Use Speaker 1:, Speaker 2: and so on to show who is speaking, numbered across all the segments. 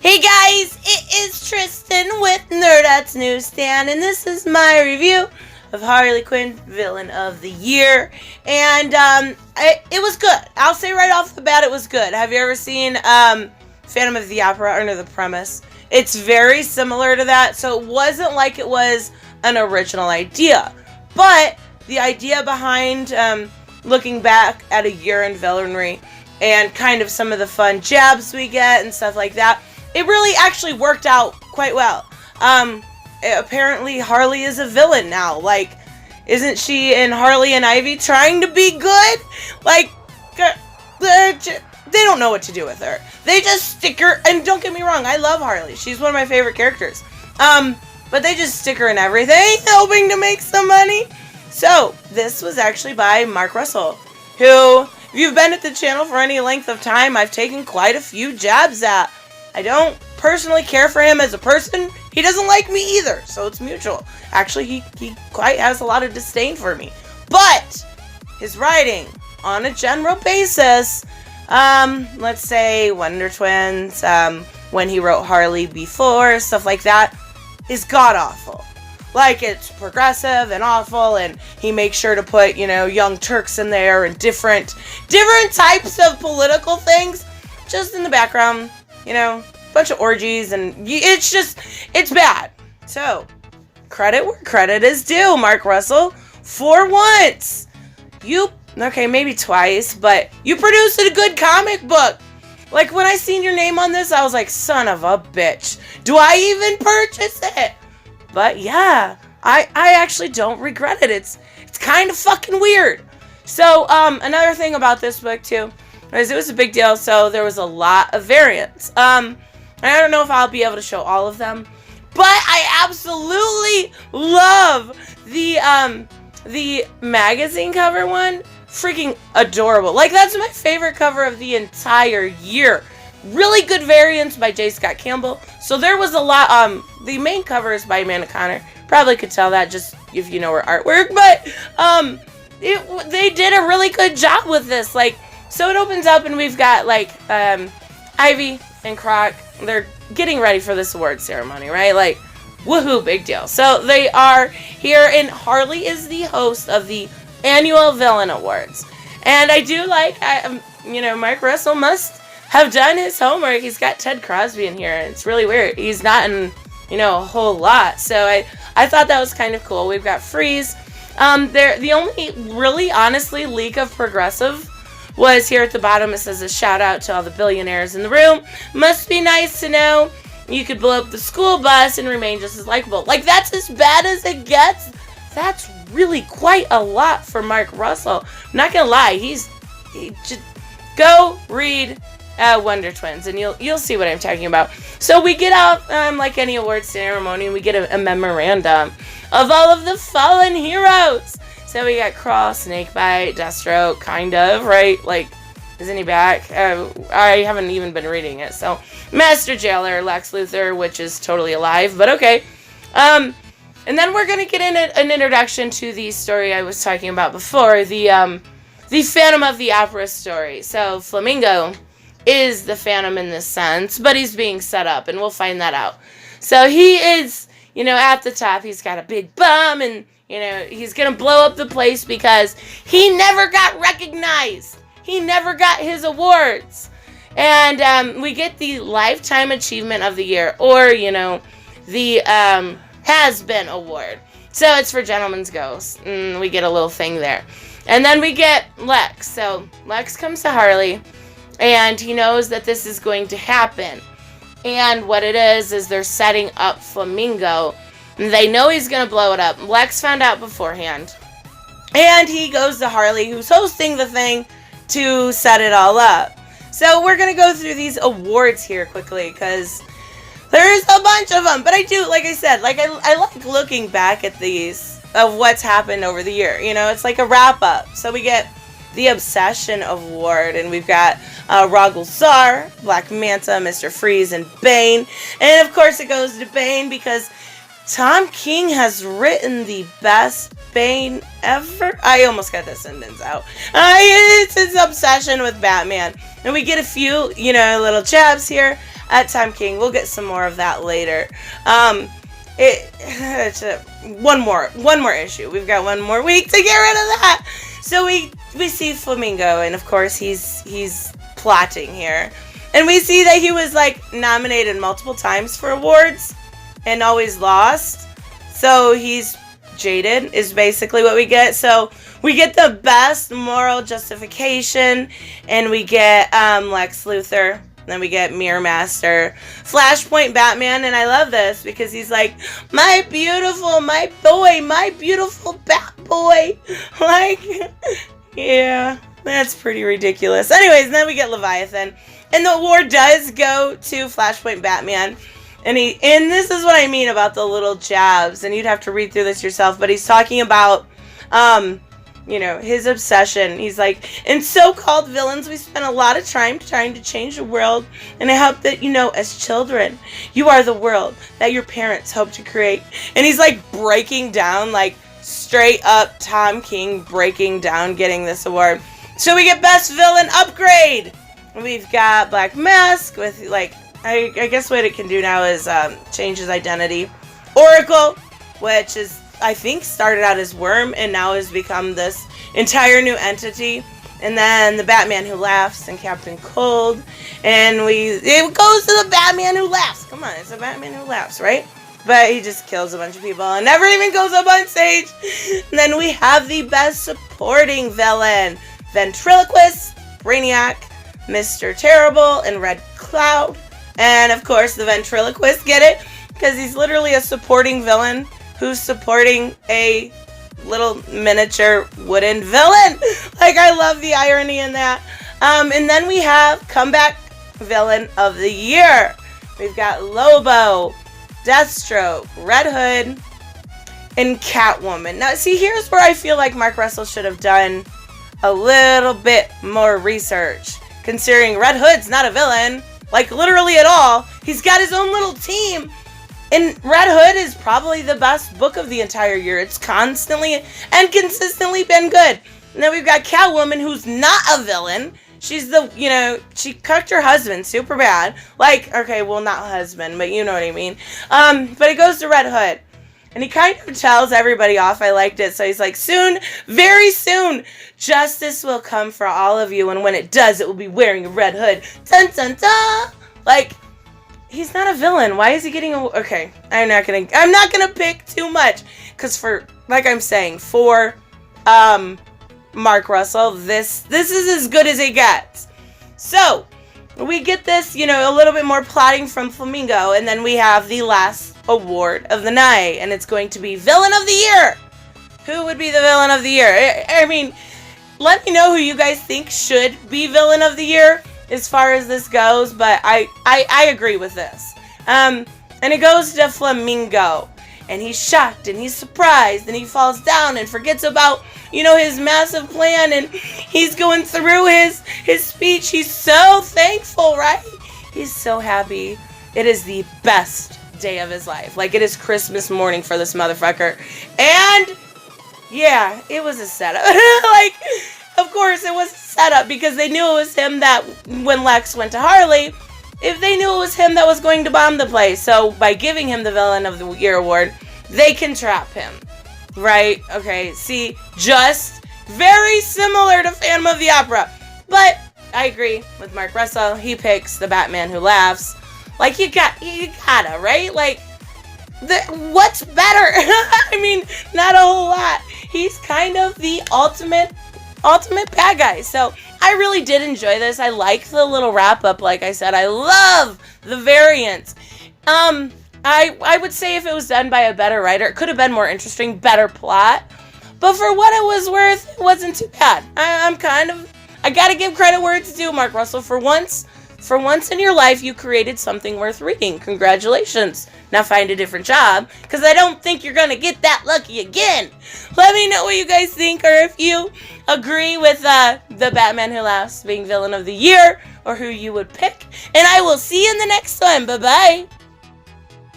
Speaker 1: Hey guys, it is Tristan with Nerdette's NewsStand, and this is my review of Harley Quinn, Villain of the Year. And it was good. I'll say right off the bat, it was good. Have you ever seen Phantom of the Opera under the premise? It's very similar to that, so it wasn't like it was an original idea. But the idea behind looking back at a year in villainry and kind of some of the fun jabs we get and stuff like that, it really actually worked out quite well. Apparently Harley is a villain now. Like, isn't she in Harley and Ivy trying to be good? Like, they don't know what to do with her. They just stick her, and don't get me wrong, I love Harley. She's one of my favorite characters. But they just stick her in everything, hoping to make some money. So, this was actually by Mark Russell, who, if you've been at the channel for any length of time, I've taken quite a few jabs at. I don't personally care for him as a person. He doesn't like me either, so it's mutual. Actually, he quite has a lot of disdain for me. But his writing, on a general basis, let's say Wonder Twins, when he wrote Harley before, stuff like that, is god-awful. Like, it's progressive and awful, and he makes sure to put, Young Turks in there and different types of political things just in the background. Bunch of orgies, and it's bad. So, credit where credit is due, Mark Russell. For once, okay, maybe twice, but you produced a good comic book. Like, when I seen your name on this, I was like, son of a bitch. Do I even purchase it? But yeah, I actually don't regret it. It's kind of fucking weird. So, another thing about this book, too, is it was a big deal, so there was a lot of variants. I don't know if I'll be able to show all of them, but I absolutely love the magazine cover one. Freaking adorable. Like, that's my favorite cover of the entire year. Really good variants by J. Scott Campbell. So there was a lot. The main cover is by Amanda Connor. Probably could tell that just if you know her artwork, but they did a really good job with this. Like, so it opens up and we've got like Ivy and Croc. They're getting ready for this award ceremony, right? Like, woohoo, big deal. So they are here, and Harley is the host of the annual Villain Awards. And I do like, Mark Russell must have done his homework. He's got Ted Crosby in here, and it's really weird. He's not in, a whole lot. So I thought that was kind of cool. We've got Freeze. The only really, honestly, leak of progressive was here at the bottom. It says a shout out to all the billionaires in the room. Must be nice to know you could blow up the school bus and remain just as likable. Like, that's as bad as it gets. That's really quite a lot for Mark Russell. I'm not gonna lie, he just go read Wonder Twins and you'll see what I'm talking about. So we get out like any award ceremony, and we get a memorandum of all of the fallen heroes. So we got Crawl, Snakebite, Deathstroke, kind of, right? Like, isn't he back? I haven't even been reading it. So Master Jailer, Lex Luthor, which is totally alive, but okay. And then we're going to get in an introduction to the story I was talking about before, the Phantom of the Opera story. So Flamingo is the Phantom in this sense, but he's being set up, and we'll find that out. So he is, at the top, he's got a big bum, and, he's going to blow up the place because he never got recognized. He never got his awards. And we get the Lifetime Achievement of the Year, or, the Has-Been Award. So it's for Gentleman's Ghost. We get a little thing there. And then we get Lex. So Lex comes to Harley, and he knows that this is going to happen. And what it is they're setting up Flamingo. And they know he's going to blow it up. Lex found out beforehand. And he goes to Harley, who's hosting the thing, to set it all up. So we're going to go through these awards here quickly, because there's a bunch of them. But I do, like I said, I like looking back at these, of what's happened over the year. It's like a wrap-up. So we get the Obsession Award, and we've got Ragul Zar, Black Manta, Mr. Freeze, and Bane. And of course it goes to Bane because Tom King has written the best Bane ever. I almost got that sentence out. It's his obsession with Batman. And we get a few, little jabs here. at Tom King. We'll get some more of that later. One more issue. We've got one more week to get rid of that. So we see Flamingo, and of course he's plotting here. And we see that he was like nominated multiple times for awards and always lost. So he's jaded is basically what we get. So we get the best moral justification, and we get Lex Luthor. Then we get Mirror Master, Flashpoint Batman, and I love this because he's like, my beautiful Bat Boy. Like, yeah, that's pretty ridiculous. Anyways, then we get Leviathan, and the award does go to Flashpoint Batman. And this is what I mean about the little jabs, and you'd have to read through this yourself, but he's talking about, his obsession. He's like, in so-called villains, we spend a lot of time trying to change the world, and I hope that, as children, you are the world that your parents hope to create. And he's like breaking down, like straight up Tom King breaking down getting this award. So we get Best Villain Upgrade. We've got Black Mask with, like, I guess what it can do now is change his identity. Oracle, which is, I think, started out as Worm and now has become this entire new entity. And then the Batman Who Laughs and Captain Cold. And it goes to the Batman Who Laughs. Come on, it's a Batman Who Laughs, right? But he just kills a bunch of people and never even goes up on stage. And then we have the Best Supporting Villain. Ventriloquist, Brainiac, Mr. Terrible, and Red Cloud. And of course, the Ventriloquist, get it? Because he's literally a supporting villain who's supporting a little miniature wooden villain. Like, I love the irony in that. And then we have Comeback Villain of the Year. We've got Lobo, Deathstroke, Red Hood, and Catwoman. Now, see, here's where I feel like Mark Russell should have done a little bit more research. Considering Red Hood's not a villain, like literally at all. He's got his own little team. And Red Hood is probably the best book of the entire year. It's constantly and consistently been good. And then we've got Catwoman, who's not a villain. She's she cucked her husband super bad. Like, okay, well, not husband, but you know what I mean. But it goes to Red Hood. And he kind of tells everybody off. I liked it. So he's like, soon, very soon, justice will come for all of you. And when it does, it will be wearing a red hood. Dun, dun, dun. Like, he's not a villain. Why is he getting okay, I'm not gonna pick too much. Because like I'm saying, for Mark Russell, this is as good as it gets. So, we get this, a little bit more plotting from Flamingo. And then we have the last award of the night, and it's going to be Villain of the Year. Who would be the Villain of the Year? I mean, let me know who you guys think should be Villain of the Year as far as this goes, but I agree with this. And it goes to Flamingo, and he's shocked, and he's surprised, and he falls down and forgets about, his massive plan, and he's going through his speech. He's so thankful, right? He's so happy. It is the best day of his life. Like, it is Christmas morning for this motherfucker. And yeah, it was a setup. Like, of course it was a setup because they knew it was him that when Lex went to Harley, if they knew it was him that was going to bomb the place. So by giving him the Villain of the Year award, they can trap him. Right? Okay, see, just very similar to Phantom of the Opera. But I agree with Mark Russell. He picks the Batman Who Laughs. Like, you gotta, right? Like, what's better? I mean, not a whole lot. He's kind of the ultimate bad guy. So, I really did enjoy this. I like the little wrap-up, like I said. I love the variants. I would say if it was done by a better writer, it could have been more interesting, better plot. But for what it was worth, it wasn't too bad. I gotta give credit where it's due, Mark Russell. For once in your life, you created something worth reading. Congratulations. Now find a different job, because I don't think you're going to get that lucky again. Let me know what you guys think, or if you agree with the Batman Who Laughs being Villain of the Year, or who you would pick. And I will see you in the next one. Bye-bye.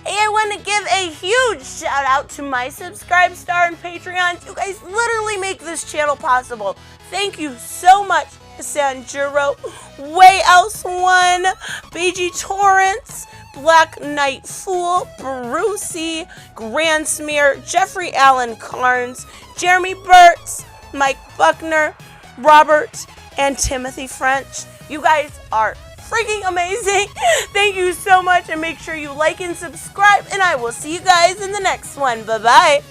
Speaker 1: Hey, I want to give a huge shout out to my Subscribe Star and Patreons. You guys literally make this channel possible. Thank you so much. Sanjuro, Way Else One, BG Torrance, Black Knight Fool, Brucey, Grandsmear, Jeffrey Allen Carnes, Jeremy Burtz, Mike Buckner, Robert, and Timothy French. You guys are freaking amazing. Thank you so much, and make sure you like and subscribe, and I will see you guys in the next one. Bye-bye.